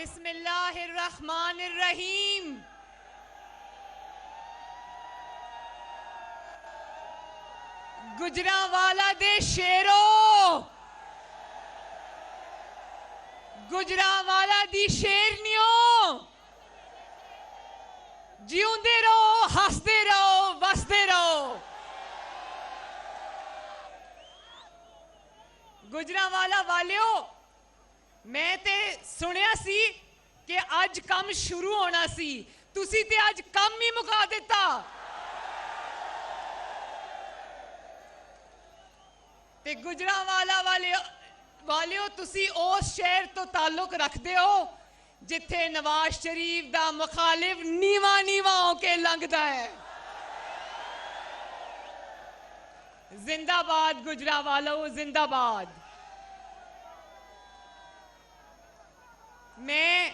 बिस्मिल्लाहिर्रहमानिर्रहीम। गुजरांवाला दे शेरो, गुजरांवाला दी शेरनियों, जिउंदे रहो, हसदे रहो, वसदे रहो। गुजरांवाला वालियो, मैं ते सुनिया सी कि अज काम शुरू होना सी, तुसी ते अज काम ही मुका दिता। ते गुजरांवाला वालियो तुसी उस शहर तो ताल्लुक रखते हो जिथे नवाज शरीफ दा मुखालिफ नीवा नीवा होके लंघदा है। जिंदाबाद गुजरांवालो, जिंदाबाद। मैं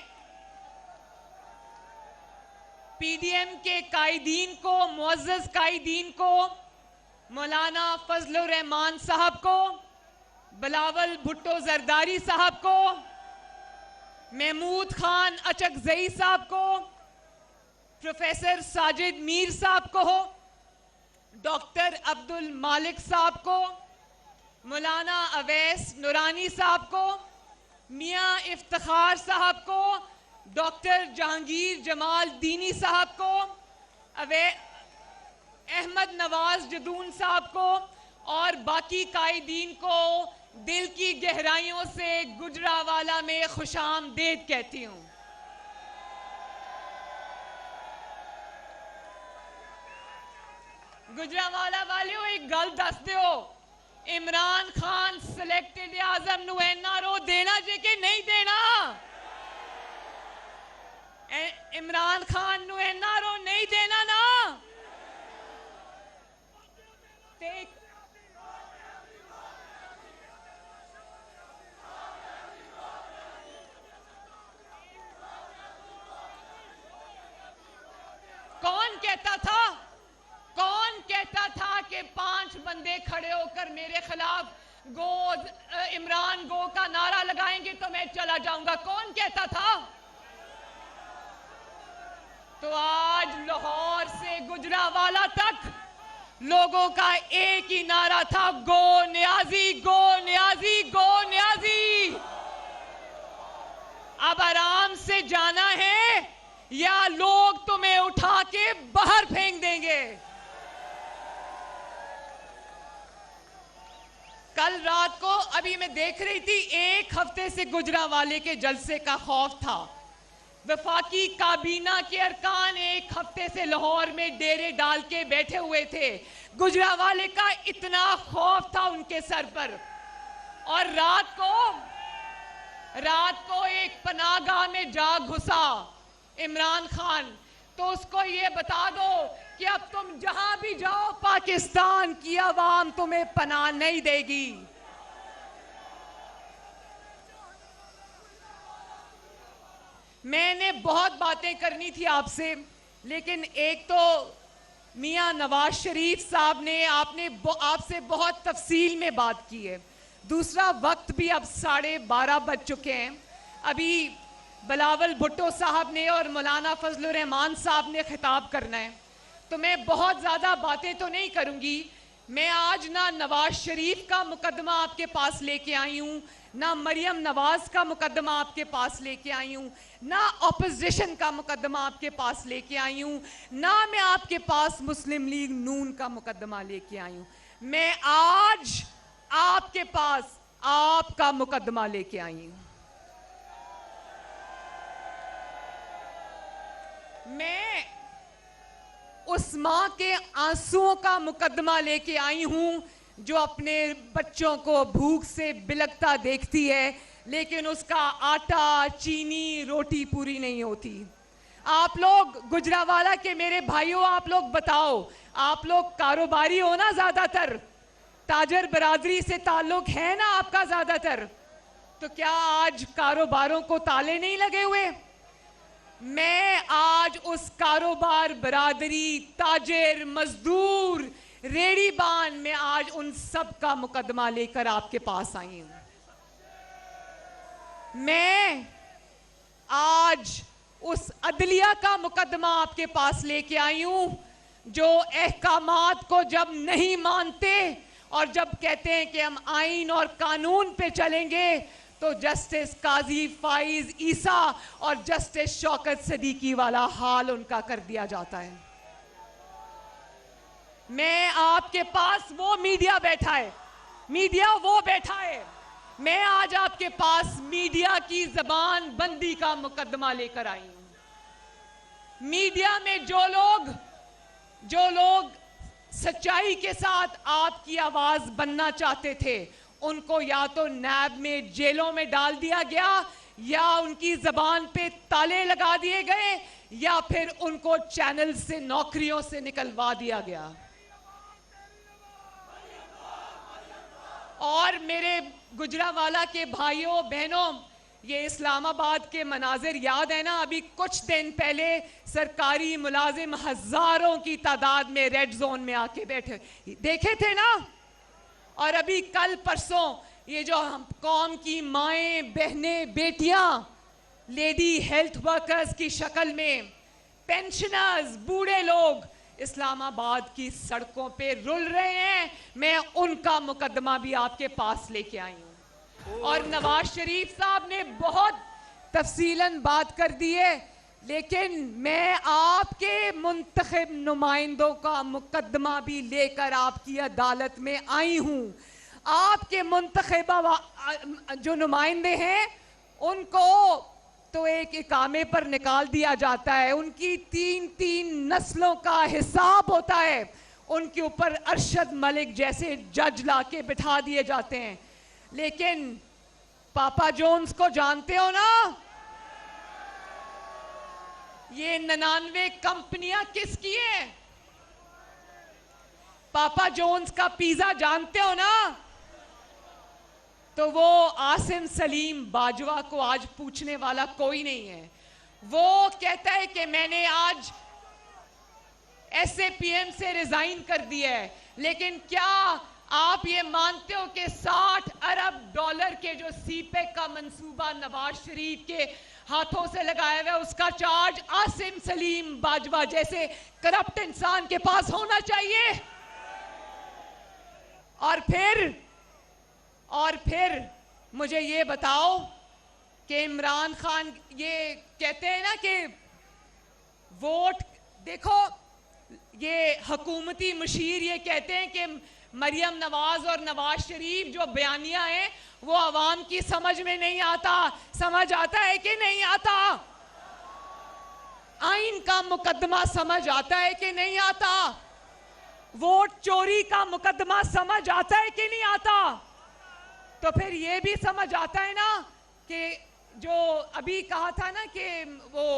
पीडीएम के कायदीन को, मुअज़्ज़ज़ कायदीन को, मौलाना फजलुर रहमान साहब को, बिलावल भुट्टो जरदारी साहब को, महमूद खान अचकजई साहब को, प्रोफेसर साजिद मीर साहब को, डॉक्टर अब्दुल मालिक साहब को, मौलाना अवैस नूरानी साहब को, मियाँ इफ्तिखार साहब को, डॉक्टर जहांगीर जमाल दीनी साहब को, अहमद नवाज जदून साहब को और बाकी कायदीन को दिल की गहराइयों से गुजरांवाला में खुशामदीद कहती हूँ। गुजरांवाला वालियों, एक गल दस दो, इमरान खान सिलेक्टेड आजम नू एनआरओ देना जे कि नहीं देना? इमरान खान नू एनआरओ नहीं देना ना? कौन कहता था कि 5 बंदे खड़े होकर मेरे खिलाफ इमरान गो का नारा लगाएंगे तो मैं चला जाऊंगा? कौन कहता था? तो आज लाहौर से गुजरांवाला तक लोगों का एक ही नारा था, गो न्याजी, गो न्याजी, गो न्याजी। अब आराम से जाना है या लोग तुम्हें उठा के बाहर फेंक देंगे। कल रात को अभी मैं देख रही थी, 1 हफ्ते से गुजरांवाले के जलसे का खौफ था। वफाकी काबीना के अरकान 1 हफ्ते से लाहौर में डेरे डाल के बैठे हुए थे। गुजरांवाले का इतना खौफ था उनके सर पर। और रात को एक पनाहगाह में जा घुसा इमरान खान, तो उसको ये बता दो कि अब तुम जहां भी जाओ पाकिस्तान की आवाम तुम्हें पनाह नहीं देगी। मैंने बहुत बातें करनी थी आपसे, लेकिन एक तो मियां नवाज शरीफ साहब ने आपसे बहुत तफसील में बात की है। दूसरा, वक्त भी अब 12:30 बज चुके हैं। अभी बिलावल भुट्टो साहब ने और मौलाना फजलुर रहमान साहब ने खिताब करना है, तो मैं बहुत ज़्यादा बातें तो नहीं करूँगी। मैं आज ना नवाज शरीफ का मुकदमा आपके पास लेके आई हूँ, ना मरियम नवाज का मुकदमा आपके पास लेके आई हूँ, ना ऑपोजिशन का मुकदमा आपके पास लेके आई हूँ, ना मैं आपके पास मुस्लिम लीग नून का मुकदमा लेके आई हूँ। मैं आज आपके पास आपका मुकदमा लेके आई हूँ। मैं उस मां के आंसुओं का मुकदमा लेके आई हूं जो अपने बच्चों को भूख से बिलखता देखती है, लेकिन उसका आटा, चीनी, रोटी पूरी नहीं होती। आप लोग गुजरांवाला के मेरे भाइयों, आप लोग बताओ, आप लोग कारोबारी हो ना? ज्यादातर ताजर बरादरी से ताल्लुक है ना आपका ज्यादातर? तो क्या आज कारोबारों को ताले नहीं लगे हुए? मैं आज उस कारोबार, बरादरी, ताजिर, मजदूर, रेड़ीबान में आज उन सब का मुकदमा लेकर आपके पास आई हूं। मैं आज उस अदलिया का मुकदमा आपके पास लेके आई हूं जो अहकामात को जब नहीं मानते और जब कहते हैं कि हम आइन और कानून पे चलेंगे तो जस्टिस काजी फाइज ईसा और जस्टिस शौकत सदीकी वाला हाल उनका कर दिया जाता है। मैं आपके पास वो मीडिया बैठा है, मीडिया वो बैठा है, मैं आज आपके पास मीडिया की जबान बंदी का मुकदमा लेकर आई हूं। मीडिया में जो लोग सच्चाई के साथ आपकी आवाज बनना चाहते थे उनको या तो नैब में जेलों में डाल दिया गया या उनकी जबान पे ताले लगा दिए गए या फिर उनको चैनल से नौकरियों से निकलवा दिया गया। और मेरे गुजरावाला के भाइयों बहनों, ये इस्लामाबाद के मनाजिर याद है ना? अभी कुछ दिन पहले सरकारी मुलाजिम हजारों की तादाद में रेड जोन में आके बैठे देखे थे ना? और अभी कल परसों ये जो हम कौम की माएं बहनें बेटियां लेडी हेल्थ वर्कर्स की शक्ल में पेंशनर्स बूढ़े लोग इस्लामाबाद की सड़कों पे रुल रहे हैं, मैं उनका मुकदमा भी आपके पास लेके आई हूं। और नवाज शरीफ साहब ने बहुत तफसीलन बात कर दी है, लेकिन मैं आपके मुंतखब नुमाइंदों का मुकदमा भी लेकर आपकी अदालत में आई हूं। आपके मुंतखब जो नुमाइंदे हैं उनको तो एक इकामे पर निकाल दिया जाता है, उनकी 3-3 नस्लों का हिसाब होता है, उनके ऊपर अरशद मलिक जैसे जज लाके बिठा दिए जाते हैं। लेकिन पापा जोन्स को जानते हो ना? ये 99 कंपनियां किसकी हैं? पापा जोन्स का पिज्जा जानते हो ना? तो वो आसिम सलीम बाजवा को आज पूछने वाला कोई नहीं है। वो कहता है कि मैंने आज SAPM से रिजाइन कर दिया है, लेकिन क्या आप ये मानते हो कि 60 अरब डॉलर के जो सीपेक का मंसूबा नवाज शरीफ के हाथों से लगाया हुआ है उसका चार्ज आसिम सलीम बाजवा जैसे करप्ट इंसान के पास होना चाहिए? और फिर मुझे ये बताओ कि इमरान खान ये कहते हैं ना कि वोट देखो, ये हुकूमती मुशीर ये कहते हैं कि मरियम नवाज और नवाज शरीफ जो बयानिया है वो आवाम की समझ में नहीं आता। समझ आता है कि नहीं आता? आइन का मुकदमा समझ आता है कि नहीं आता? वोट चोरी का मुकदमा समझ आता है कि नहीं आता? तो फिर ये भी समझ आता है ना कि जो अभी कहा था ना कि वो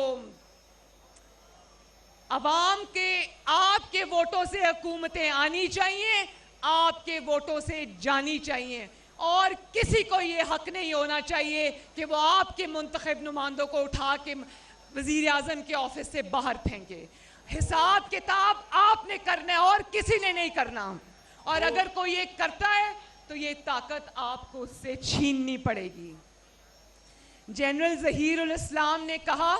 अवाम के आपके वोटों से हुकूमतें आनी चाहिए, आपके वोटों से जानी चाहिए, और किसी को ये हक नहीं होना चाहिए कि वो आपके मुंतखब नुमाइंदों को उठा के वजीर आज़म के ऑफिस से बाहर फेंके। हिसाब किताब आपने करना है और किसी ने नहीं करना। और अगर कोई ये करता है तो ये ताकत आपको उससे छीननी पड़ेगी। जनरल ज़हीरुल इस्लाम ने कहा,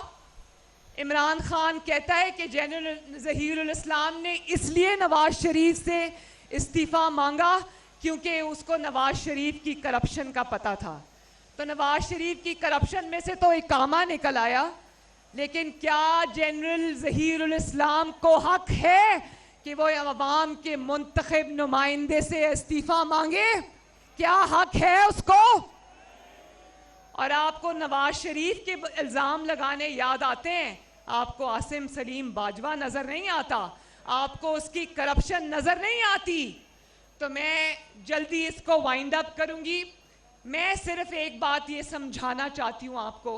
इमरान खान कहता है कि जनरल ज़हीरुल इस्लाम ने इसलिए नवाज शरीफ से इस्तीफ़ा मांगा क्योंकि उसको नवाज शरीफ की करप्शन का पता था। तो नवाज शरीफ की करप्शन में से तो इकामा निकल आया, लेकिन क्या जनरल ज़हीरुल इस्लाम को हक है कि वो अवाम के मुंतखब नुमाइंदे से इस्तीफ़ा मांगे? क्या हक है उसको? और आपको नवाज शरीफ के इल्ज़ाम लगाने याद आते हैं, आपको आसिम सलीम बाजवा नज़र नहीं आता, आपको उसकी करप्शन नज़र नहीं आती। तो मैं जल्दी इसको वाइंड अप करूंगी। मैं सिर्फ एक बात ये समझाना चाहती हूँ आपको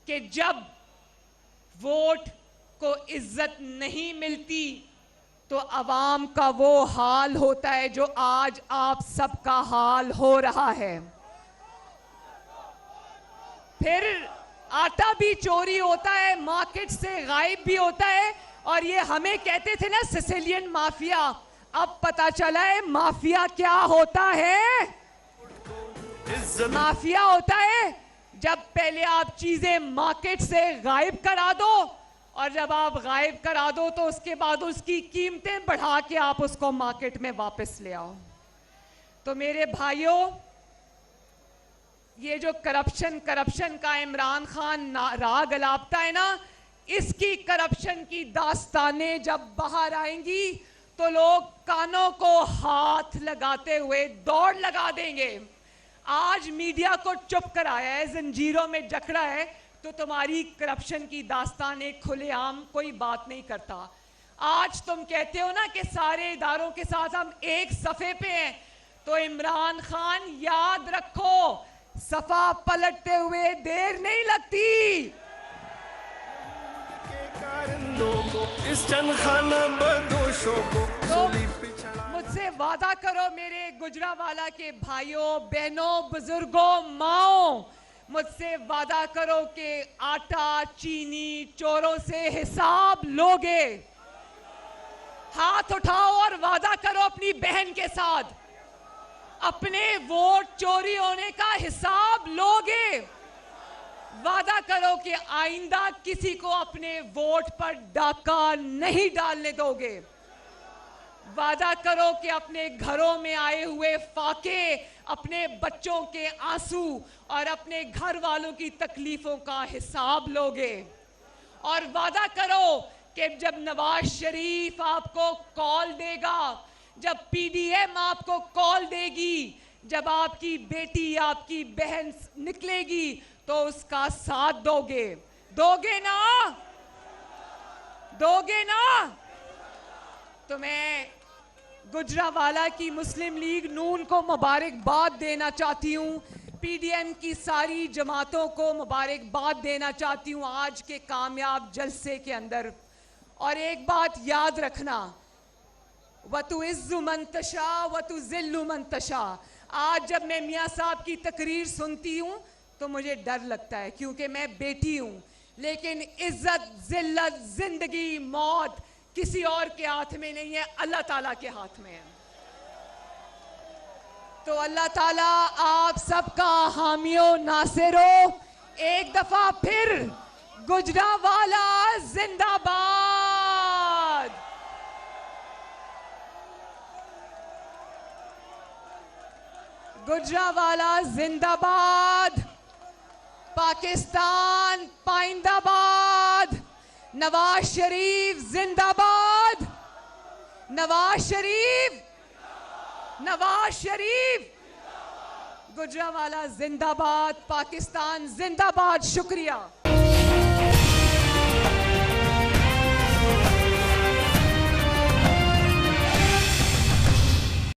कि जब वोट को इज्जत नहीं मिलती तो अवाम का वो हाल होता है जो आज आप सबका हाल हो रहा है। फिर आटा भी चोरी होता है, मार्केट से गायब भी होता है। और ये हमें कहते थे ना सिसिलियन माफिया, अब पता चला है माफिया क्या होता है। माफिया होता है जब पहले आप चीजें मार्केट से गायब करा दो और जब आप गायब करा दो तो उसके बाद उसकी कीमतें बढ़ा के आप उसको मार्केट में वापस ले आओ। तो मेरे भाइयों, ये जो करप्शन का इमरान खान राग अलापता है ना, इसकी करप्शन की दास्तानें जब बाहर आएंगी तो लोग कानों को हाथ लगाते हुए दौड़ लगा देंगे। आज मीडिया को चुप कराया है, जंजीरों में जकड़ा है, तो तुम्हारी करप्शन की दास्तानें खुलेआम कोई बात नहीं करता। आज तुम कहते हो ना कि सारे इदारों के साथ हम एक सफ़े पे हैं, तो इमरान खान याद रखो, सफा पलटते हुए देर नहीं लगती। तो मुझसे वादा करो मेरे गुजरावाला के भाइयों, बहनों, बुजुर्गों, माओ, मुझसे वादा करो कि आटा चीनी चोरों से हिसाब लोगे। हाथ उठाओ और वादा करो अपनी बहन के साथ, अपने वोट चोरी होने का हिसाब लोगे। वादा करो कि आइंदा किसी को अपने वोट पर डाका नहीं डालने दोगे। वादा करो कि अपने घरों में आए हुए फाके, अपने बच्चों के आंसू और अपने घर वालों की तकलीफों का हिसाब लोगे। और वादा करो कि जब नवाज शरीफ आपको कॉल देगा, जब पीडीएम आपको कॉल देगी, जब आपकी बेटी, आपकी बहन निकलेगी, तो उसका साथ दोगे। दोगे ना? दोगे ना? तो मैं गुजरावाला की मुस्लिम लीग नून को मुबारकबाद देना चाहती हूँ, पीडीएम की सारी जमातों को मुबारकबाद देना चाहती हूँ आज के कामयाब जलसे के अंदर। और एक बात याद रखना, वतु इज़्ज़ु मन तशा वतु ज़िल्लु मन तशा। आज जब मैं मियाँ साहब की तकरीर सुनती हूँ तो मुझे डर लगता है, क्योंकि मैं बेटी हूँ, लेकिन इज्जत, जिल्लत, जिंदगी, मौत किसी और के हाथ में नहीं है, अल्लाह ताला के हाथ में है। तो अल्लाह ताला आप सबका हामियो नासिरो। एक दफा फिर गुजरावाला जिंदाबाद। गुजरावाला जिंदाबाद। पाकिस्तान पाइंदाबाद। नवाज शरीफ जिंदाबाद। नवाज शरीफ, नवाज शरीफ, गुजरावाला जिंदाबाद, पाकिस्तान जिंदाबाद। शुक्रिया।